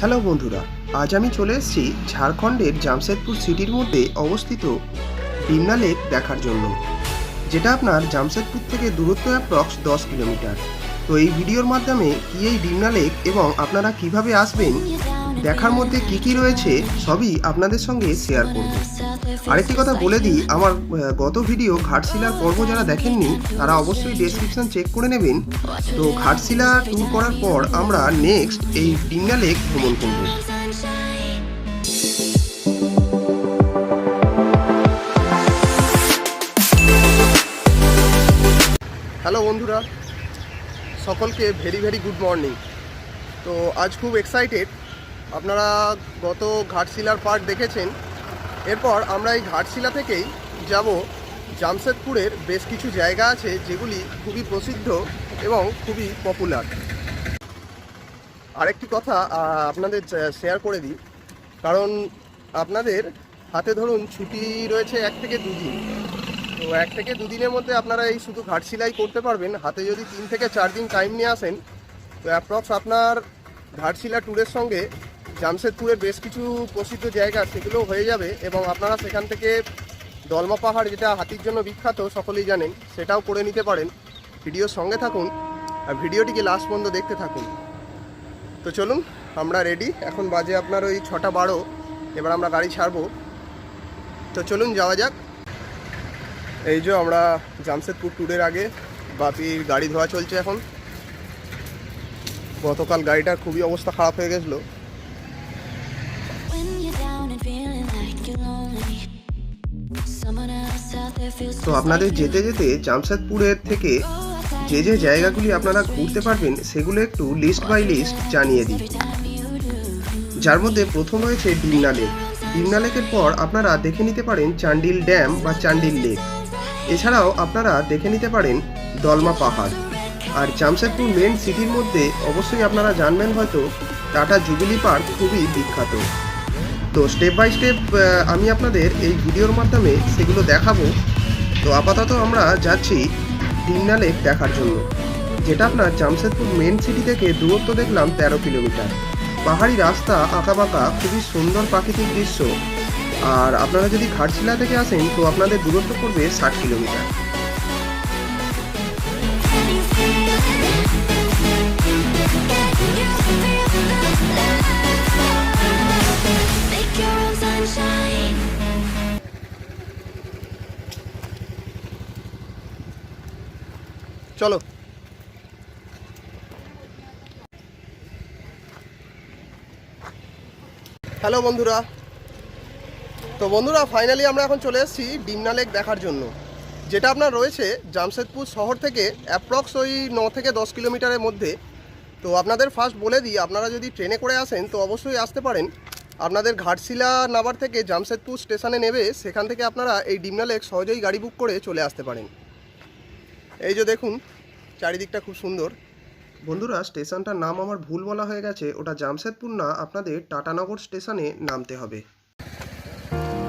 Hello বন্ধুরা, আজ আমি চলে এসেছি ঝাড়খণ্ডের জামশেদপুর সিটির মধ্যে অবস্থিত ডিমনা লেক দেখার জন্য, যেটা আপনার জামশেদপুর থেকে দূরত্ব অ্যাপ্রক্স 10 কিলোমিটার। তো এই ভিডিওর মাধ্যমে কি এই ডিমনা লেক এবং আপনারা কিভাবে আসবেন, দেখার মধ্যে কি কি রয়েছে সবই আপনাদের সঙ্গে শেয়ার করব। আরেকটি কথা বলে দিই, আমার গত ভিডিও ঘাটশিলার পর্ব যারা দেখেননি তারা অবশ্যই ডেসক্রিপশন চেক করে নেবেন। তো ঘাটশিলা ট্যুর করার পর আমরা নেক্সট এই ডিমনা লেক ভ্রমণ করব। হ্যালো বন্ধুরা, সকলকে ভেরি ভেরি গুড মর্নিং। তো আজ খুব এক্সাইটেড। আপনারা গত ঘাটশিলার পার্ট দেখেছেন, এরপর আমরা এই ঘাটশিলা থেকেই যাব জামশেদপুরের বেশ কিছু জায়গা আছে যেগুলি খুবই প্রসিদ্ধ এবং খুবই পপুলার। আরেকটি কথা আপনাদের শেয়ার করে দিই, কারণ আপনাদের হাতে ধরুন ছুটি রয়েছে 1 থেকে 2 দিন। তো 1 থেকে 2 দিনের মধ্যে আপনারা এই শুধু ঘাটশিলাই করতে পারবেন। হাতে যদি 3 থেকে 4 দিন টাইম নিয়ে আসেন, তো অ্যাপ্রক্স আপনার ঘাটশিলা ট্যুরের সঙ্গে জামশেদপুরের বেশ কিছু প্রসিদ্ধ জায়গা সেগুলো হয়ে যাবে, এবং আপনারা সেখান থেকে দলমা পাহাড়, যেটা হাতির জন্য বিখ্যাত সকলেই জানেন, সেটাও করে নিতে পারেন। ভিডিওর সঙ্গে থাকুন আর ভিডিওটিকে লাস্ট পর্যন্ত দেখতে থাকুন। তো চলুন, আমরা রেডি। এখন বাজে আপনার ওই 6:12। এবার আমরা গাড়ি ছাড়বো। তো চলুন যাওয়া যাক। এই যে আমরা জামশেদপুর ট্যুরের আগে বাপির গাড়ি ধোয়া চলছে এখন। গতকাল গাড়িটার খুবই অবস্থা খারাপ হয়ে গেছিলো। তো আপনাদের যেতে যেতে জামশেদপুরের থেকে যে যে জায়গাগুলি আপনারা ঘুরতে পারবেন সেগুলো একটু লিস্ট বাই লিস্ট জানিয়ে দিই। যার মধ্যে প্রথম রয়েছে ডিমনা লেক। ডিমনা লেকের পর আপনারা দেখে নিতে পারেন চান্ডিল ড্যাম বা চান্ডিল লেক। এছাড়াও আপনারা দেখে নিতে পারেন দলমা পাহাড়। আর জামশেদপুর মেন সিটির মধ্যে অবশ্যই আপনারা জানবেন হয়তো টাটা জুবিলি পার্ক খুবই বিখ্যাত। তো স্টেপ বাই স্টেপ আমি আপনাদের এই ভিডিওর মাধ্যমে সেগুলো দেখাবো। তো আপাতত আমরা যাচ্ছি ডিমনা লেক দেখার জন্য, যেটা আপনার জামশেদপুর মেন সিটি থেকে দূরত্ব দেখলাম 13 কিলোমিটার। পাহাড়ি রাস্তা, আঁকাবাঁকা, খুবই সুন্দর প্রাকৃতিক দৃশ্য। আর আপনারা যদি ঘাটশিলা থেকে আসেন তো আপনাদের দূরত্ব পড়বে 60 কিলোমিটার। চলো। হ্যালো বন্ধুরা, তো বন্ধুরা ফাইনালি আমরা এখন চলে এসেছি ডিমনা লেক দেখার জন্য, যেটা আপনার রয়েছে জামশেদপুর শহর থেকে অ্যাপ্রক্স ওই 9 থেকে 10 কিলোমিটারের মধ্যে। তো আপনাদের ফার্স্ট বলে দিই, আপনারা যদি ট্রেনে করে আসেন তো অবশ্যই আসতে পারেন। আপনাদের ঘাটশিলা নাবার থেকে জামশেদপুর স্টেশনে নেবে, সেখান থেকে আপনারা এই ডিমনা লেক সহজেই গাড়ি বুক করে চলে আসতে পারেন। এই যে দেখুন, চারিদিকটা খুব সুন্দর। বন্ধুরা, স্টেশনটার নাম আমার ভুল বলা হয়ে গেছে, ওটা জামশেদপুর না, আপনাদের টাটানগর স্টেশনে নামতে হবে।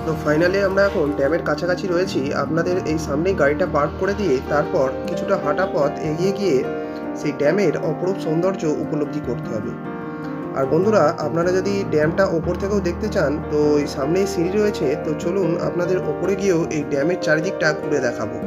তো ফাইনালি আমরা এখন ড্যামের কাছাকাছি রয়েছি। আপনাদের এই সামনেই গাড়িটা পার্ক করে দিয়ে তারপর কিছুটা হাঁটা পথ এগিয়ে গিয়ে সেই ড্যামের অপরূপ সৌন্দর্য উপলব্ধি করতে হবে। আর বন্ধুরা, আপনারা যদি ড্যামটা ওপর থেকেও দেখতে চান তো এই সামনেই সিঁড়ি রয়েছে। তো চলুন আপনাদের ওপরে গিয়েও এই ড্যামের চারিদিকটা ঘুরে দেখাবো।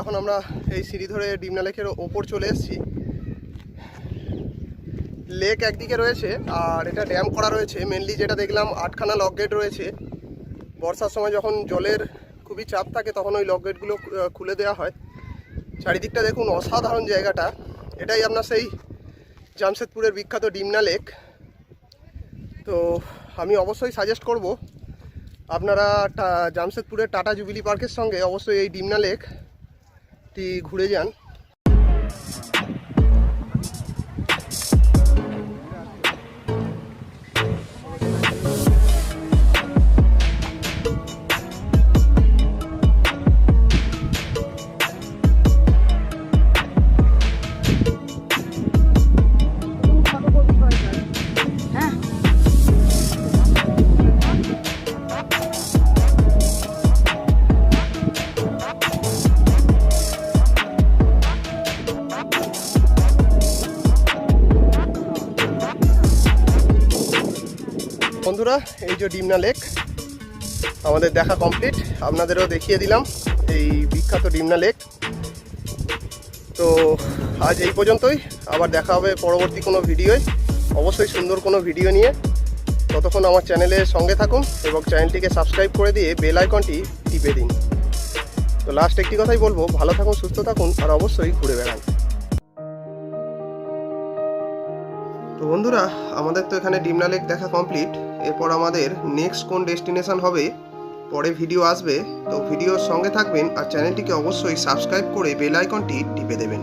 এখন আমরা এই সিঁড়ি ধরে ডিমনা লেকের ওপর চলে এসেছি। লেক একদিকে রয়েছে আর এটা ড্যাম করা রয়েছে। মেনলি যেটা দেখলাম 8খানা লক গেট রয়েছে। বর্ষার সময় যখন জলের খুবই চাপ থাকে তখন ওই লক গেটগুলো খুলে দেওয়া হয়। চারিদিকটা দেখুন, অসাধারণ জায়গাটা। এটাই আপনার সেই জামশেদপুরের বিখ্যাত ডিমনা লেক। তো আমি অবশ্যই সাজেস্ট করব আপনারা জামশেদপুরের টাটা জুবিলি পার্কের সঙ্গে অবশ্যই এই ডিমনা লেকটি ঘুরে যান। বন্ধুরা, এই যে ডিমনা লেক আমাদের দেখা কমপ্লিট। আপনাদেরও দেখিয়ে দিলাম এই বিখ্যাত ডিমনা লেক। তো আজ এই পর্যন্তই, আবার দেখা হবে পরবর্তী কোনো ভিডিওয়, অবশ্যই সুন্দর কোনো ভিডিও নিয়ে। ততক্ষণ আমার চ্যানেলের সঙ্গে থাকুন এবং চ্যানেলটিকে সাবস্ক্রাইব করে দিয়ে বেল আইকনটি টিপে দিন। তো লাস্ট একটি কথাই বলবো, ভালো থাকুন, সুস্থ থাকুন আর অবশ্যই ঘুরে বেড়ান। তো বন্ধুরা, আমাদের তো এখানে ডিমনা লেক দেখা কমপ্লিট। এরপর আমাদের নেক্সট কোন ডেস্টিনেশন হবে পরে ভিডিও আসবে। তো ভিডিওর সঙ্গে থাকবেন আর চ্যানেলটিকে অবশ্যই সাবস্ক্রাইব করে বেল আইকনটি টিপে দেবেন।